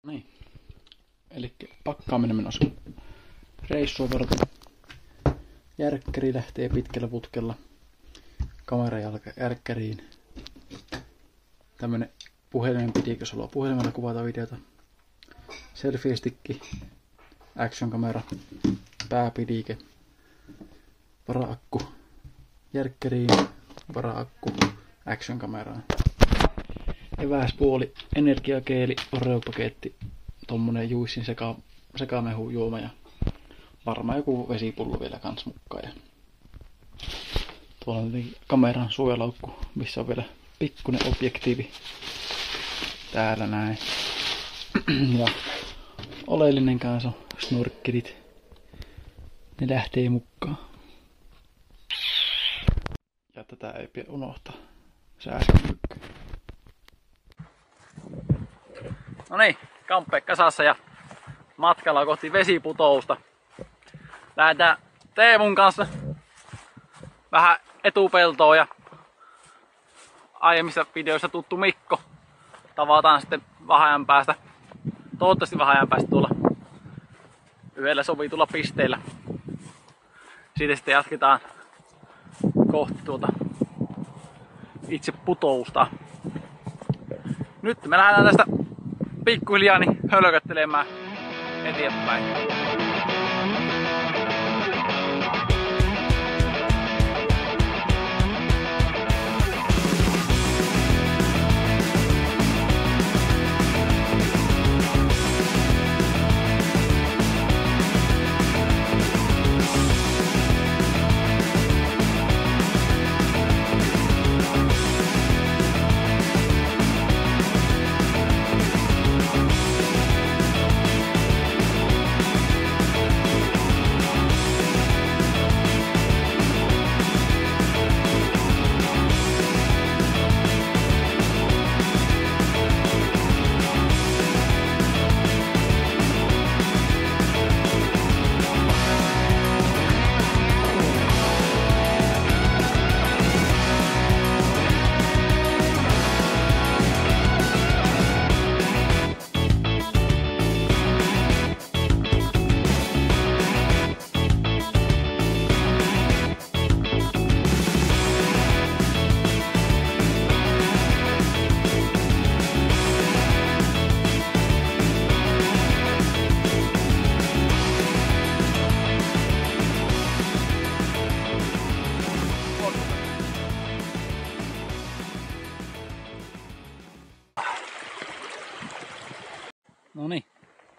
Niin. Eli pakkaaminen menossa reissua varten. Järkkäri lähtee pitkällä putkella kamerajalka järkkäriin. Tämmönen puhelimen pidike, jos haluaa puhelimella kuvata videota. Selfie stickki, action kamera, pääpidike, varaakku, järkkäriin, varaakku, action kameraan. Eväspuoli, energiakeeli, Oreo-paketti, tommonen juissin sekamehujuoma ja varmaan joku vesipullo vielä kans mukaan. Ja tuolla on kameran suojalaukku, missä on vielä pikkuinen objektiivi. Täällä näin. Ja oleellinen kanssa on snorkkelit. Ne lähtee mukaan. Ja tätä ei pidä unohtaa. Sääskykyykkä. No niin, kamppe kasassa ja matkalla kohti vesiputousta. Lähdetään Teemun kanssa vähän etupeltoon ja aiemmissa videoissa tuttu Mikko. Tavataan sitten vähän ajan päästä. Toivottavasti vähän ajan päästä tuolla yhdellä sovitulla pisteellä. Siitä sitten jatketaan kohti tuota itse putousta. Nyt me lähdetään tästä pikkuhiljaa niin hölköttelemään eteenpäin. No niin,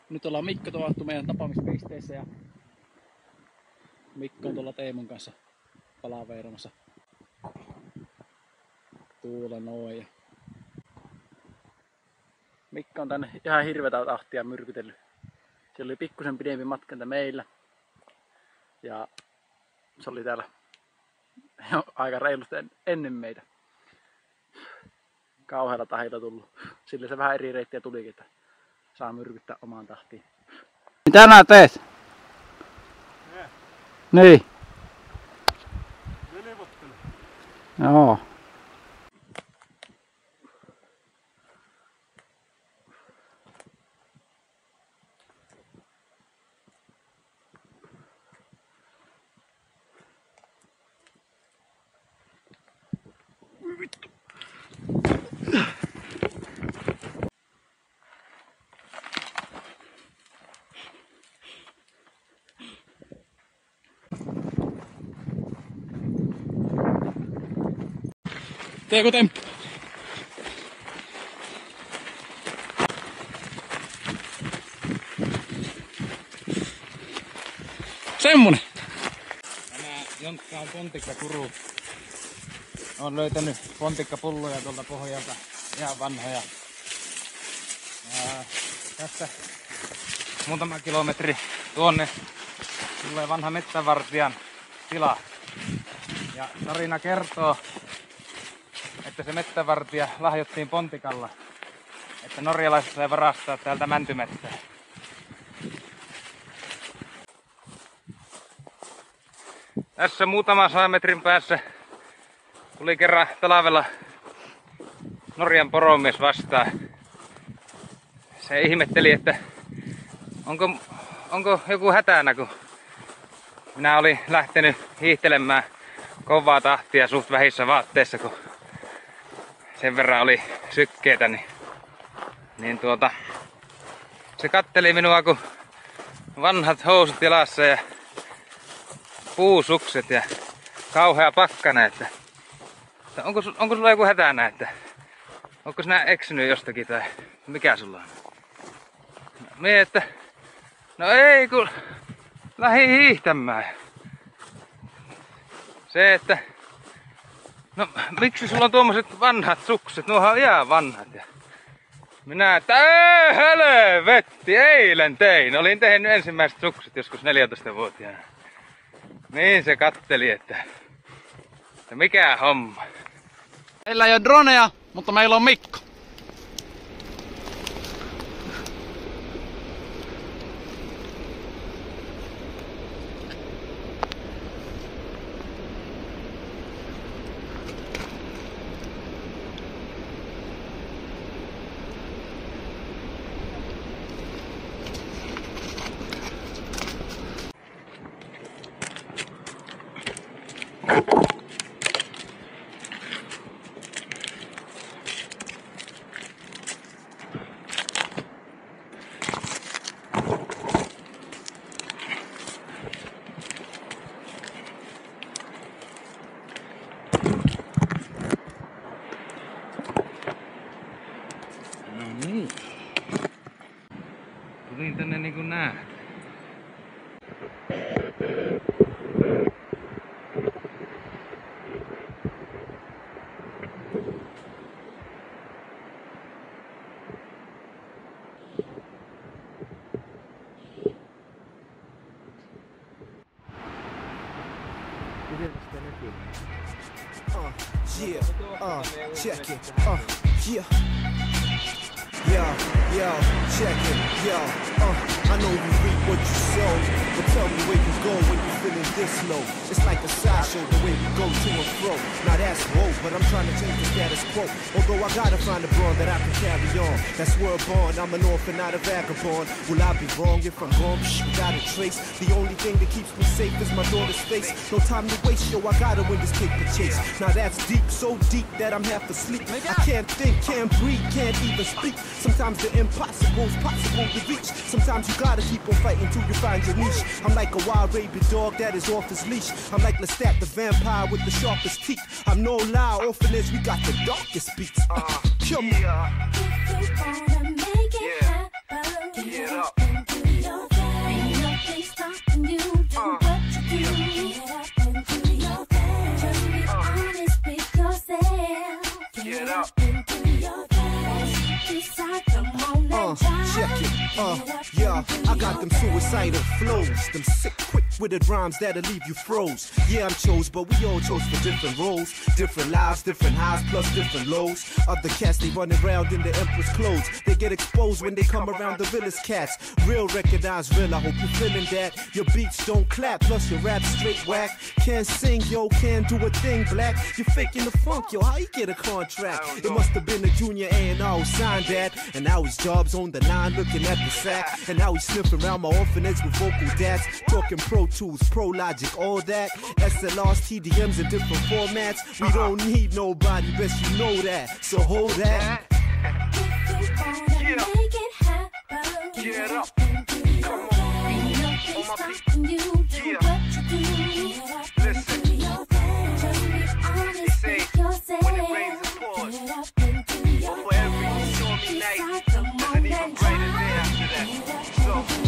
nyt ollaan Mikko tavattu meidän tapaamispisteessä ja Mikko on tuolla Teemun kanssa palaveeramassa. Tuulla noin. Mikko on tänne ihan hirvetä tahtia myrkytellyt. Siellä oli pikkusen pidempi matka meillä. Ja se oli täällä aika reilusti ennen meitä. Kauhealla tahilla tullut. Sillä se vähän eri reittiä tulikin, että saa myrkyttää omaan tahtiin. Mitä nää teet? Niin. Velvoittele. Joo. Vittu. Teekö temppu? Semmonen! Tämä jontka on pontikkakuru. Olen löytänyt pontikkapulloja tuolta pohjalta. Ihan vanhoja. Tässä muutama kilometri tuonne tulee vanha metsävartijan tila. Ja tarina kertoo, että se metsävartija lahjottiin pontikalla. Että norjalaiset sai varastaa täältä mäntymetsää. Tässä muutama 100 metrin päässä tuli kerran talvella Norjan poromies vastaan. se ihmetteli, että onko joku hätänä, kun minä olin lähtenyt hiihtelemään kovaa tahtia suht vähissä vaatteissa, kun sen verran oli sykkeitä, niin se katteli minua, kun vanhat housut jalassa ja puusukset ja kauhea pakkana, että onko sulla joku hätänä, että onko sinä eksynyt jostakin tai mikä sulla on? Mie, että no ei, kun lähdin hiihtämään. Se, että no miksi sulla on tuommoiset vanhat sukset, nuohan on ihan vanhat. Ja minä, että helvetti, eilen tein. Olin tehnyt ensimmäiset sukset joskus 14-vuotiaana. Niin se katteli, että mikä homma. Meillä ei ole droneja, mutta meillä on Mikko. No niin. Tulin tänne niinku näet. Check it, yeah. Yo, check it, yo, I know you reap what you sow, but tell me where you go when you feeling this low. It's like a sideshow, the way we go to and fro. Now that's woke, but I'm trying to change the status quo. Although I gotta find a broad that I can carry on. That's world born, I'm an orphan, not a vagabond. Will I be wrong if I'm gone? Without a trace. The only thing that keeps me safe is my daughter's face. No time to waste, yo, I gotta win this paper chase. Now that's deep, so deep that I'm half asleep. I can't think, can't breathe, can't even speak. Sometimes the impossible's possible to reach. Sometimes you gotta keep on fighting till you find your niche. I'm like a wild rabid dog that is off his leash. I'm like Lestat the vampire with the sharpest teeth. I'm no lie, orphanage, we got the darkest beats. Come on. If you wanna make it happen, get up and do your thing. Ain't nothing stopping you, do what you do. Get up and do your thing. Just be honest with yourself. Get up and do your thing. Decide, come on and try. Check it, yeah, I got them suicidal flows, them sick, quick-witted rhymes that'll leave you froze. Yeah, I'm chose, but we all chose for different roles, different lives, different highs, plus different lows. Other cats, they running around in the empress clothes. They get exposed when they come around the realest cats. Real recognize real, I hope you're feeling that. Your beats don't clap, plus your rap straight whack. Can't sing, yo, can't do a thing, black. You're faking the funk, yo, how you get a contract? It must have been a junior A&R who signed that. And now his job's on the line, looking at the sack. And now he's sniffing around my orphanage with vocal dads. Talking Pro Tools, Pro Logic, all that. SLRs, TDMs in different formats. We don't need nobody, best you know that. So hold that. If you wanna make it happen, get up and do your thing. Ain't nothing stopping you, do what you do. Get up and do your thing. Just be honest with yourself. Get up and do your thing. Decide, come on and try.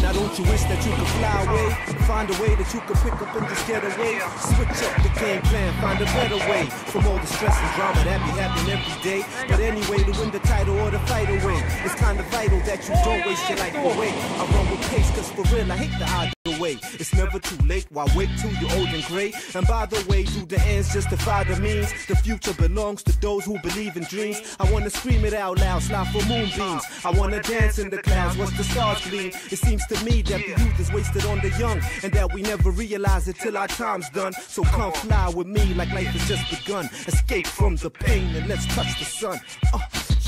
Now don't you wish that you could fly away? Find a way that you could pick up and just get away. Switch up the game plan, find a better way. From all the stress and drama that be happening every day. But anyway, to win the title or the fight away, it's kind of vital that you don't waste your life away. I run with pace, cause for real, I hate the hide away. It's never too late, why wait till you're old and gray? And by the way, do the ends justify the means? The future belongs to those who believe in dreams. I wanna scream it out loud, slide for moonbeams. I wanna dance in the clouds, watch the stars gleam. It seems to me that the youth is wasted on the young, and that we never realize it till our time's done. So come fly with me like life has just begun. Escape from the pain and let's touch the sun.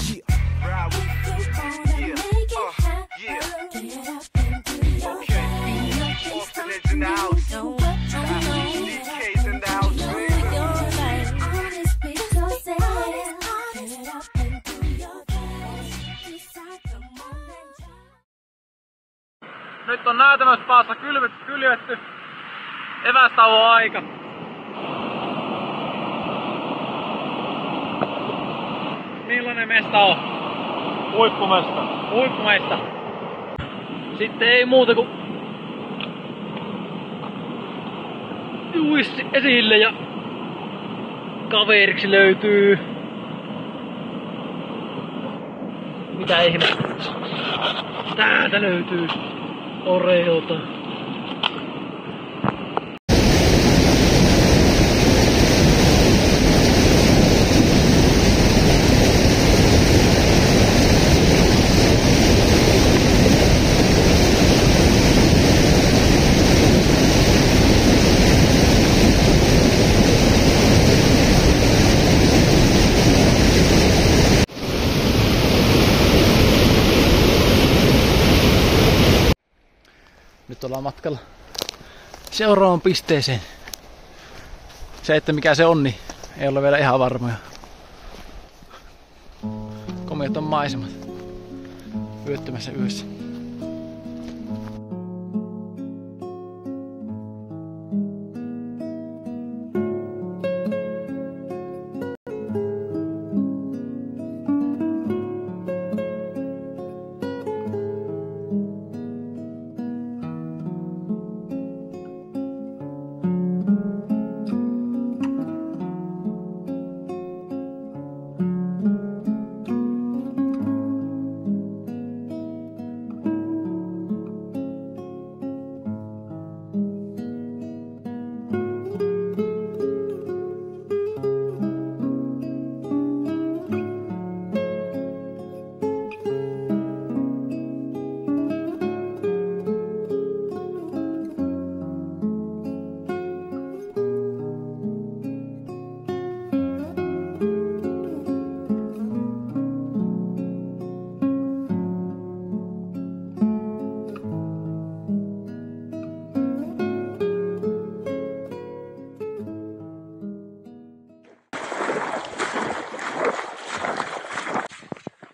Yeah. If you wanna make it happen. Get up and do your thing. Orphanage in the house. Know what you know. DK's in the house, baby. Your life. Honest, be yourself. Get up and do your thing. Decide the moment. Nyt on näätämöspäässä kylvetty. Evästauon aika. Millainen mesta on? Huippumesta. Huippumesta. Sitten ei muuta kuin juissi esille ja kaveriksi löytyy. Mitä ihmettä? Täältä löytyy Oreota. Nyt ollaan matkalla seuraavaan pisteeseen. Se, että mikä se on, niin ei ole vielä ihan varmoja. Komeat on maisemat. Yöttömässä yössä.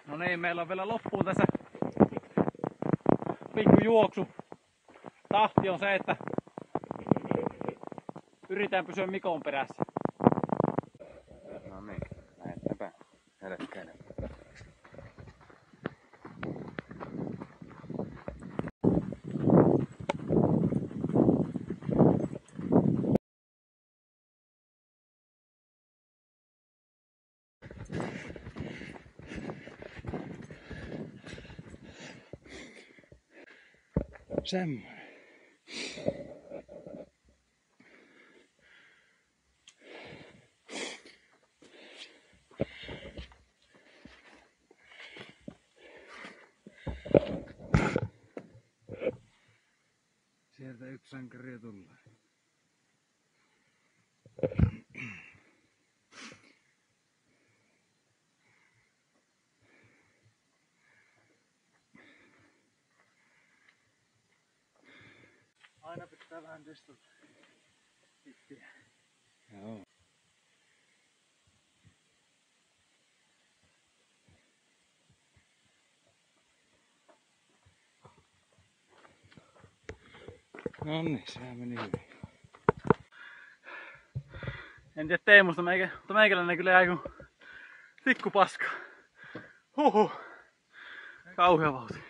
No niin, meillä on vielä loppuun tässä pikkujuoksu. Tahti on se, että yritän pysyä Mikon perässä. No niin, lähdetäänpä helkkäinen. Semmoinen. Sieltä yksi sankari tulee. Aina pitää vähän testata. Joo. No niin, sehän meni hyvin. En tiedä Teemusta, mutta meikäläinen kyllä jäi kuin tikku paska. Huhhuh. Kauhea vauhti.